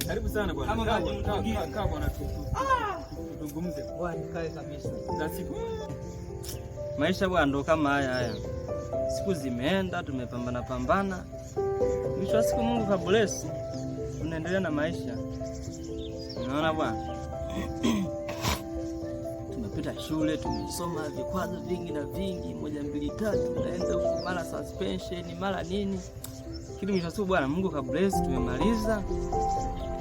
Karibu sana bwana. Kaa bwana tuzungumze. Bwana kae kabisa. Za siku. Maisha bwana ndo kama haya. Siku zimeenda, tumepambana. Mwisho wa siku Mungu kabless. Tunaendelea na maisha. Unaona bwana? Tumepita shule, tumesoma vikwazo vingi na vingi, 1 2 3, naenda huko mara suspension, mara nini. Kitu mwisho wa siku bwana Mungu kabless, tumemaliza.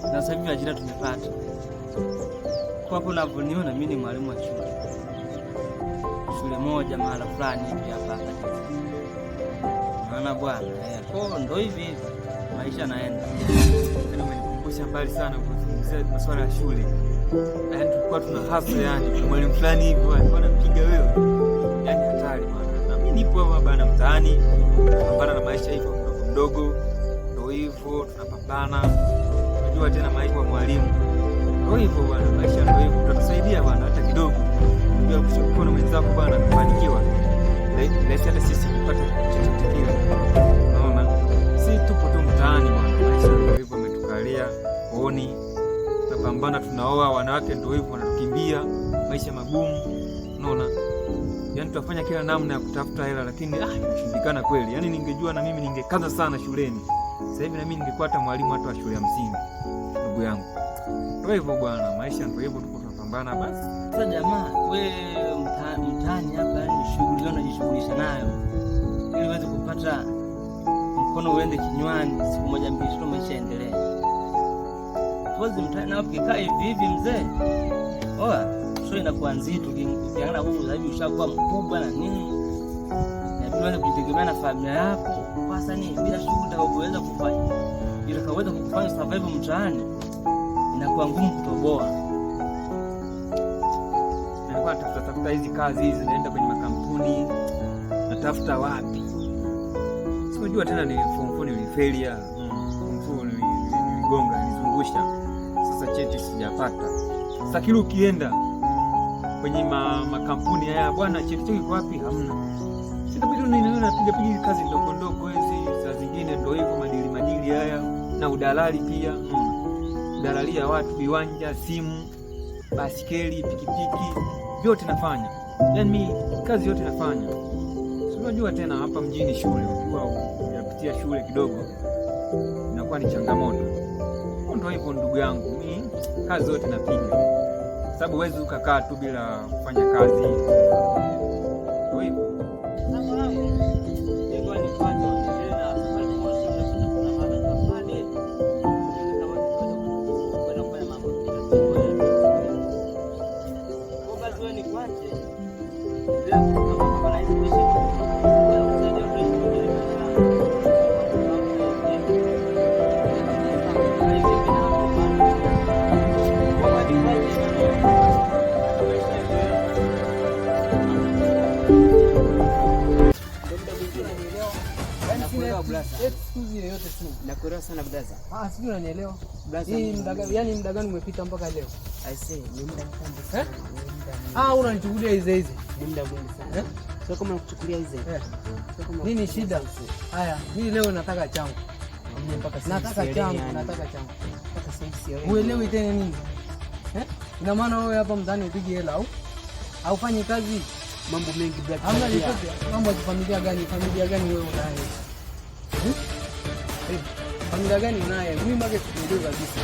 Na sasa hivi ajira tumepata. Kwa hapo unavyoniona mimi ni mwalimu wa shule moja mahali fulani hivi hapa katika. Maana bwana, kwa ndo hivi maisha yanaenda. Ndio umenikumbusha mbali sana kuzungumzia masuala ya shule. Yaani tulikuwa tuna hasa yani mwalimu fulani hivi alikuwa anampiga wewe. Yaani hatari bwana. Na mimi nipo hapa bwana mtaani, tunapambana na maisha hivyo mdogo. Ndio hivyo tunapambana. Unajua tena maisha ya mwalimu. Ndio hivyo bwana, maisha ndio hivyo. Tutakusaidia bwana hata kidogo. Ndio kushukuru na mwenzako bwana kufanikiwa. Laisi hata sisi kupata chochote kile. Unaona? Si tupo tu mtaani bwana. Maisha ndio hivyo umetukalia. Uoni. Tunapambana, tunaoa, wanawake ndio hivyo wanatukimbia. Maisha magumu. Unaona? Yaani tunafanya kila namna ya kutafuta hela lakini inashindikana kweli. Yaani ningejua na mimi ningekaza sana shuleni. Sasa hivi na mimi ningekuwa hata mwalimu hata wa shule ya msingi. Ndugu yangu. Ndio hivyo bwana, maisha ndio hivyo tuko tunapambana basi. Sasa jamaa, wewe mtaani hapa ni shughuli gani unajishughulisha nayo? Ili uweze kupata mkono uende kinywani, siku moja mbili tu maisha endelee. Wazi mtaani hapo kikaa hivi mzee. Oa, sio inakuwa nzito ukiangalia huko sasa hivi ushakuwa mkubwa na nini? Na tuanze kujitegemea na familia yako. Sasa ni bila shughuli utakayoweza kufanya. Itakaweza kukufanya survive mtaani. Inakuwa ngumu kutoboa. Nilikuwa tafuta hizi kazi hizi, naenda kwenye makampuni, natafuta wapi. Sijui tena ni form 4 nilifelia. Niligonga, nilizungusha. Sasa cheti sijapata. Sasa kile ukienda kwenye makampuni haya bwana, cheti chako kiko wapi? Hamna. Sitabidi napiga kazi ndogo ndogo hizi, saa zingine ndio hivyo madili haya na udalali pia. Dalalia watu, viwanja, simu, basikeli, pikipiki, vyote nafanya. Yaani mimi kazi yote nafanya. Unajua tena hapa mjini shule, unajua unapitia shule kidogo inakuwa ni changamoto. Ndio hivyo ndugu yangu, mimi kazi zote napiga. Sababu huwezi ukakaa tu bila kufanya kazi. Ndio hivyo. Nakuelewa sana brother. Sijui unanielewa. Hii muda gani umepita mpaka leo? I say ni muda mtambo sana. Unanichukulia hizi. Ni muda mwingi sana. Sio kama nakuchukulia hizi. Nini shida? Haya, mimi leo nataka changu. Nataka changu. Mpaka sasa hivi uelewi tena nini? Ina maana wewe hapa mtaani upige hela au aufanye kazi? Mambo mengi brother. Hamna likopi. Mambo ya familia gani? Familia gani wewe unayo? Familia gani unayo? Mimi mage sikuelewi kabisa.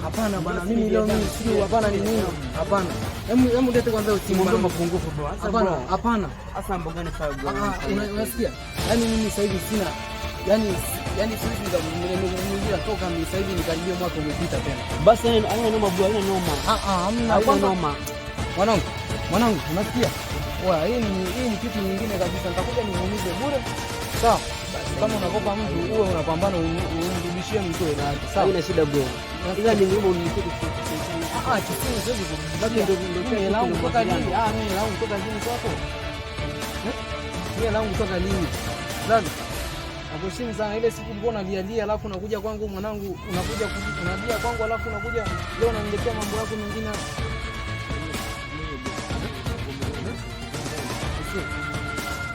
Hapana bwana, mimi leo mimi sio hapana ni nini? Hapana. Hebu lete kwanza usimu ndio mapungufu bro. Hapana. Sasa mambo gani sawa bro? Unasikia? Yaani mimi sasa hivi sina yaani sisi ndio toka mimi sasa hivi nikaribia mwaka umepita tena. Basi haina noma bro, haina noma. Hamna noma. Mwanangu, unasikia? Hii ni kitu nyingine kabisa. Nitakuja niumize bure. Sawa. Kama unakopa mtu uwe unapambana umrudishie mtu ile yake. Sawa. Haina shida bro. Ila ni ngumu unipite chini siwezi kurudi. Ndio hela yangu kutoka lini? Mimi hela yangu kutoka lini kwako? Mimi hela yangu kutoka lini? Brother. Nakuheshimu sana. Ile siku ulikuwa unalialia alafu unakuja kwangu mwanangu, unalia kwangu alafu unakuja leo unaniletea mambo yako mengine.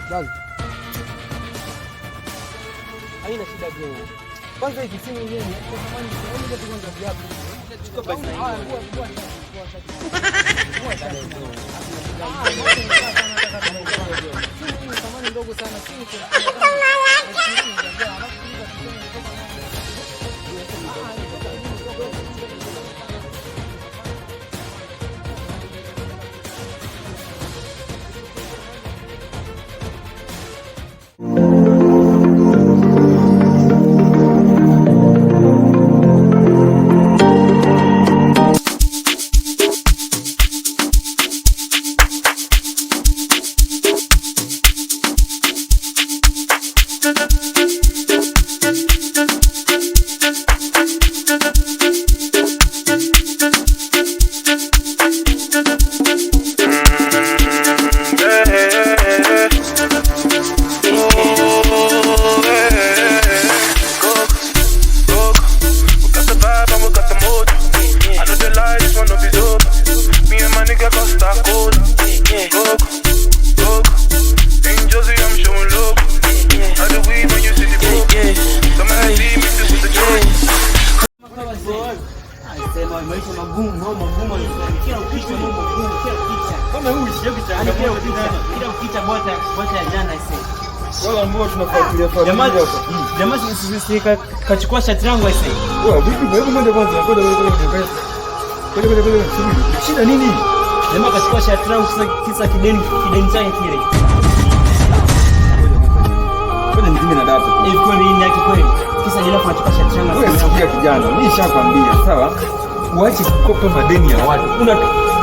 Brother. Haina shida bro. Kwanza hiki simu yenyewe kwa samani ndio kwanza viatu. Chukua basi. Samani ndogo sana simu. Maisha magumu, kila ukicha mambo magumu, kila ukicha. Kama huyu kila ukicha bota ya jana ise. Wala ambao tunafuatilia jamaa sisi kachukua shati langu ise. Wewe vipi wewe mwende kwanza, kwenda. Shida nini? Jamaa kachukua shati langu kisa kideni chake kile. Kwani ni mimi na data. Hivi kweli ni yake kweli. Kisa jela kachukua shati langu. Wewe sikia kijana, mimi nishakwambia, sawa? Uache kukopa madeni ya watu.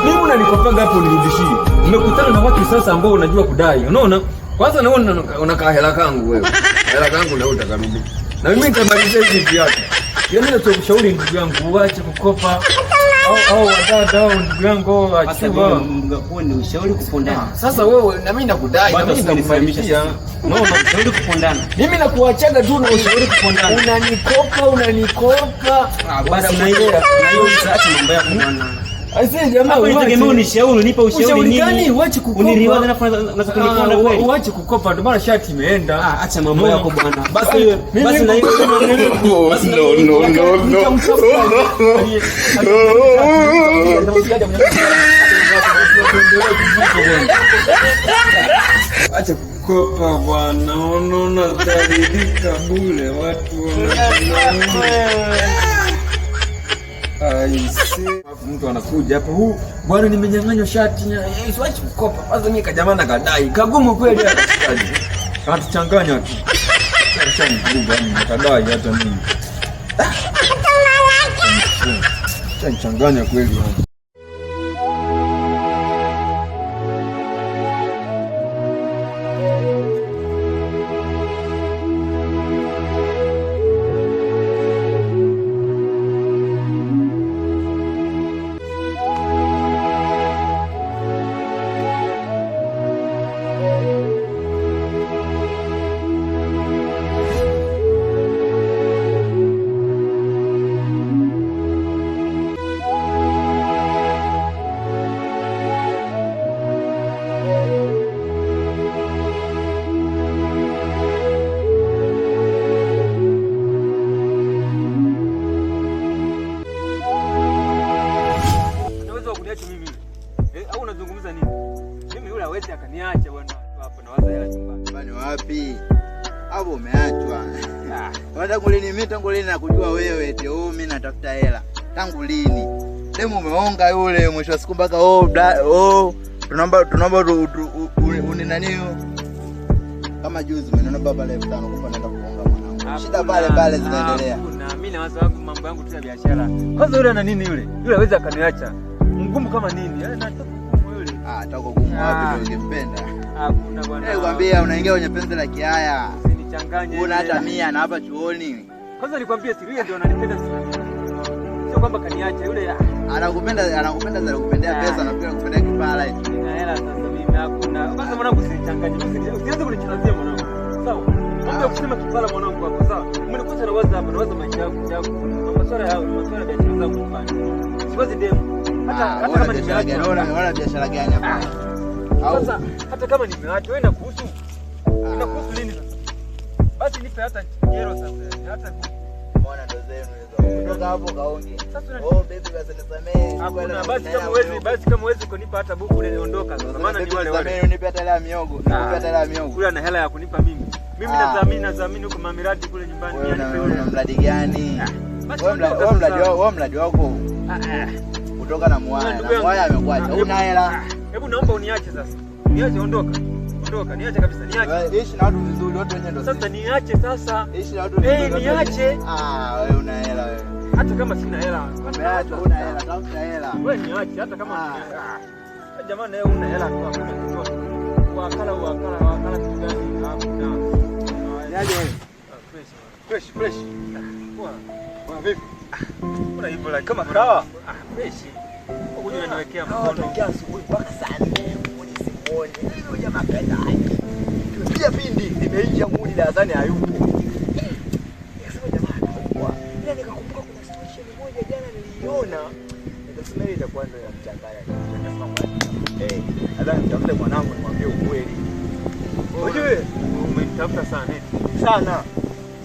Mimi unanikopanga hapo unirudishie. Nimekutana na watu sasa ambao unajua kudai. Unaona? Kwanza naona unakaa hela kangu wewe. Hela kangu leo utakarudi. Na mimi nitamalizia hivi viatu. Yaani nachokushauri ndugu yangu uache kukopa au wadada au ndugu yangu achiwa. Mngekuwa ni ushauri kupondana. Sasa wewe na mimi nakudai na mimi nakufahamisha. Unaona ushauri kupondana. Mimi nakuachaga tu na ushauri kupondana. Unanikopa. Basi na hiyo sasa mambo yako bwana. Aisee jamaa wewe unitegemea unishauri, nipa ushauri nini? Uache kukopa. Uniriwadha na kuniponda kweli. Uache kukopa ndio maana shati imeenda. Acha mambo yako bwana. Basi na hiyo acha kukopa bwana. Unaona taridika bure watu mtu anakuja hapo, huu bwana nimenyang'anywa shati. Usiache kukopa. Kwanza mimi kajamana kadai. Kagumu kweli hata shikaji. Anatuchanganya tu. Acha mguga mimi kadai hata mimi. Acha nichanganya kweli hapa. Au unazungumza nini? Mimi yule hawezi akaniacha bwana hapo na waza hela nyumbani. Bani wapi? Hapo umeachwa. Tangu lini mimi nakujua wewe eti mimi natafuta hela. Tangu lini? Demu umeonga yule mwisho wa siku mpaka tunaomba uni nani kama juzi umeona baba leo 5 kupa naenda kuonga mwanangu. Shida pale zinaendelea. Na mimi na wazo wangu mambo yangu tu ya biashara. Kwanza yule ana nini yule? Yule hawezi akaniacha. Mgumu kama nini? Nataka kugumu yule. Nataka kugumu wapi ndio ungempenda? Hakuna bwana. Kwambia unaingia kwenye penzi la kiaya. Usinichanganye. Una hata 100 na hapa chuoni. Kwanza nikwambie siri ndio ananipenda sana. Sio kwamba kaniacha yule. Anakupenda za kupendea pesa na pia kupendea kipala eti. Nina hela sasa mimi hakuna. Kwanza mwanangu usinichanganye. Usianze kunichezea mwanangu. Sawa? Mambo ya kusema kipala mwanangu hapo sawa? Umenikuta na waza hapa na waza maisha yangu. Masuala ya biashara zangu kufanya. Siwezi demu. Hata kama nimeacha wala biashara gani hapa? Sasa hata kama nimeacha wewe inakuhusu. Inakuhusu nini sasa? Basi nipe hata jero sasa. Hata Unaona ndo zenu hizo. Kutoka hapo kaonge. Oh baby basi nisamee. Hakuna basi kama huwezi kunipa hata buku ile niondoka. Maana ni wale wale. Unipe hata la miogo. Unipe hata la miogo. Kula na hela ya kunipa mimi. Mimi nadhamini huko mamiradi kule nyumbani. Una mradi gani? Wewe mradi wako. Kutoka na Mwaya. Na Mwaya amekuacha. Una hela. Hebu naomba uniache sasa. Niache ondoka. Ondoka, niache kabisa, niache. Ishi na watu vizuri, watu wenyewe ndio. Sasa niache sasa. Ishi na watu vizuri. Niache. Wewe una hela wewe. Hata kama sina hela. Umeacha una hela, tafuta hela. Wewe niache hata kama jamani wewe una hela tu hakuna kitu. Wakala kitu gani? Hakuna. Niaje wewe? Fresh. Poa vipi? Kuna hivyo like kama kawa. Fresh. Ukuje unaniwekea mkono. Tokea asubuhi mpaka saa 4 simuone. Hiyo jamaa kaenda aje. Pia pindi nimeisha mudi darasani hayupo. Nikasema jamaa anaumwa. Ila nikakumbuka kuna situation moja jana niliona. Nikasema ile itakuwa ndio ya mchanganya. Nadhani nitafute mwanangu nimwambie ukweli. Unajua umetafuta sana sana.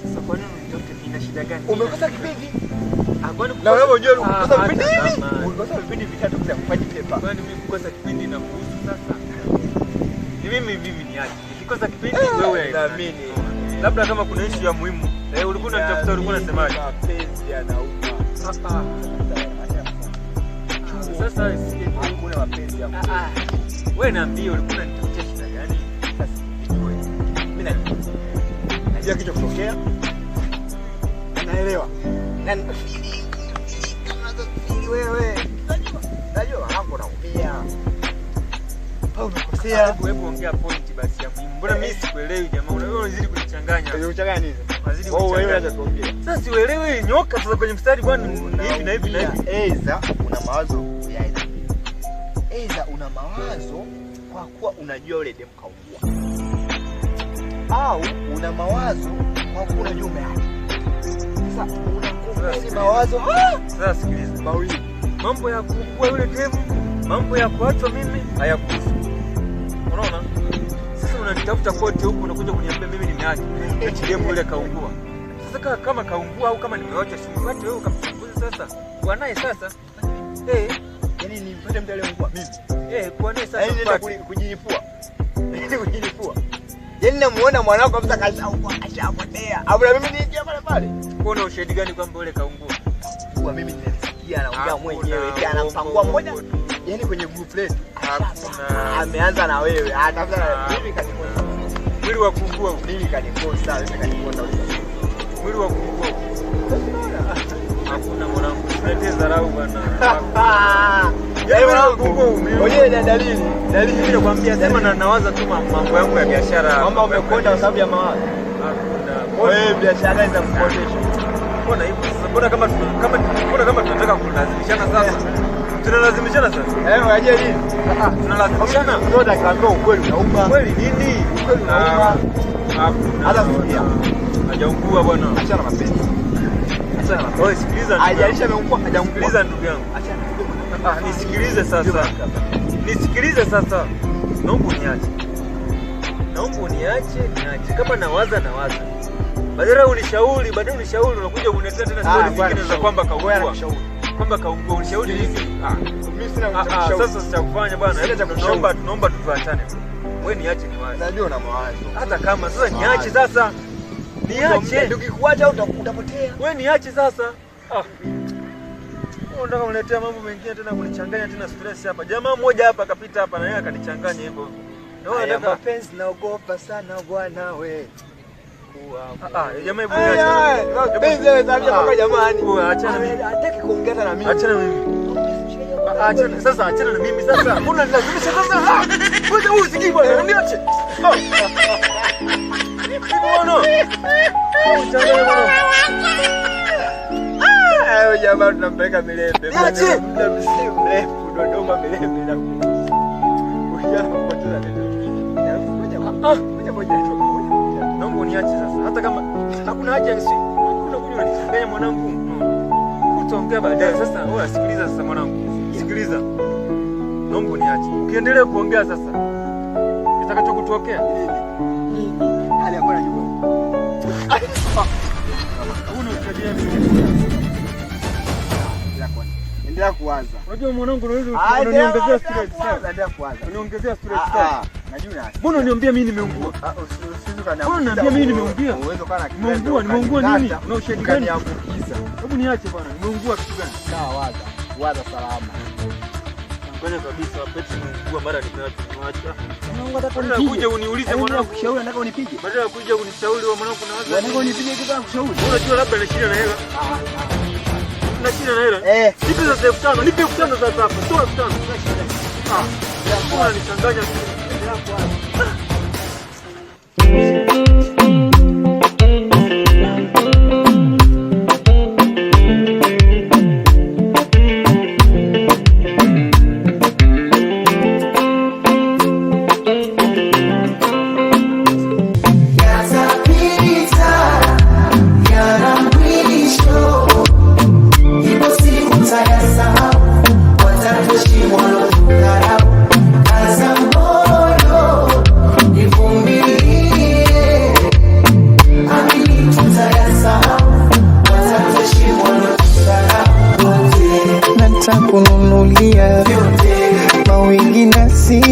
Sasa kwa nini unitafuta? Ina shida gani? Umekosa kipindi? Na wewe unajua umekosa kipindi hivi? Umekosa vipindi vitatu bila kufanya pepa. Kwani mimi kukosa kipindi na kuhusu sasa? Ni mimi niache. Nikikosa kipindi wewe naamini. Labda kama kuna issue ya muhimu. Ulikuwa unatafuta ulikuwa unasemaje? Mapenzi yanauma. Sasa hakuna mapenzi ya muhimu. Wewe niambie ulikuwa unatafuta shida gani? Mimi najua kitu kutokea. Naelewa. Na unazofili wewe. Najua hapo naumia. Au unakosea. Hebu ongea point basi ya muhimu. Mbona mimi sikuelewi jamaa? Unazidi kunichanganya. Unachanganya nini? Unazidi kunichanganya. Wewe acha tuongee. Sasa sielewi nyoka sasa kwenye mstari bwana hivi na hivi. Eza una mawazo ya aina. Eza una mawazo kwa kuwa unajua yule demu kaungua. Au una mawazo kwa kuwa unajua umeacha. Sasa unakumbeni mawazo. Sasa sikiliza. Mawili. Mambo ya kuungua yule demu, mambo ya kuachwa mimi hayakuhusu. Unaona? Sasa unanitafuta kote huko unakuja kuniambia mimi nimeacha. Eti demu yule kaungua. Sasa kama kaungua au kama nimeacha simfuate wewe ukamchunguze sasa. Kwa naye sasa. Yaani nimpate mtu aliyeungua mimi. Kwa naye sasa. Yaani kujilipua. Kujilipua. Yaani namuona mwanangu kabisa kashapotea. Au na mimi niingia pale. Kuna ushahidi gani kwamba yule kaungua? Kwa mimi nimesikia anaongea mwenyewe eti anampangua mmoja. Yaani kwenye group letu. Ameanza na wewe. Atafuta na mimi kanikosa. Mwili wa kuungua mimi kanikosa, mimi kanikosa. Mwili wa kuungua. Hakuna mwanangu. Usilete dharau bwana. Yaani mwanangu, wewe ni dalili. Dalili mimi nakwambia sema na nawaza tu mambo yangu ya biashara. Mama umekonda kwa sababu ya mawazo. Hakuna. Wewe biashara za mkotesha. Mbona hivyo sasa? Mbona kama tunataka kulazimishana sasa? Tunalazimishana sasa. Waje nini? Tunalazimishana. Ndio nakaambia ukweli unauma. Ukweli nini? Ukweli unauma. Hata sikia. Hajaungua bwana. Achana mapenzi. Achana mapenzi. Wewe sikiliza. Hajalisha ameungua, hajaungua ndugu yangu. Achana. Nisikilize sasa. Nisikilize sasa. Naomba niache. Kama nawaza. Baadaye unishauri unakuja kuniletea tena story zingine za kwamba kaungua. Kwamba kaungua unishauri hivi. Mimi sina mshauri. Sasa sitakufanya bwana. Tunaomba tuachane. Wewe niache niwaze. Najua una mawazo. Hata kama sasa niache sasa. Niache. Ukikuacha utapotea. Wewe niache sasa. Unataka uniletea mambo mengine tena kunichanganya tena stress hapa. Jamaa mmoja hapa akapita hapa na yeye akanichanganya hivyo. Ndio mapenzi naogopa sana bwana wewe. Jamaa hebu niache. Mapenzi wewe sabia mpaka jamani. Achana mimi. Hataki kuongea na mimi. Achana mimi. Achana na mimi sasa. Mbona nilazimisha sasa? Wewe usikii bwana, niache. Bwana. Uchanganye bwana. Hayo jamaa tunampeleka Milembe. Niache. Muda mrefu Dodoma Milembe na kujapoteza tena. Ngoja naomba uniache sasa. Hata kama hakuna haja unakuja unanichanganya mwanangu. Utaongea baadaye. Sasa wewe sikiliza sasa mwanangu. Sikiliza. Naomba uniache. Ukiendelea kuongea sasa kitakachokutokea hali ya bwana yuko. Endelea kuwaza. Unajua mwanangu unaniongezea stress sana. Endelea kuwaza. Uniongezea stress sana. Najua. Mbona uniambia mimi nimeungua? Usije kana. Mbona uniambia mimi nimeungua? Uwezo kana nimeungua nini? Una ushahidi gani? Kaniambukiza. Hebu niache bwana. Nimeungua kitu gani? Sawa, waza salama. Ngoja kabisa peti nimeungua mara nimeacha. Mungu atakuja kuja uniulize mwanangu kushauri nataka unipige. Badala ya kuja kunishauri wa mwanangu na waza. Nataka unipige kitu kushauri. Unajua labda na shida na hela. Na shida na hela? Nipe za 5,000, nipe 5,000 sasa hapa. Toa 5,000. Mbona nichanganya kununulia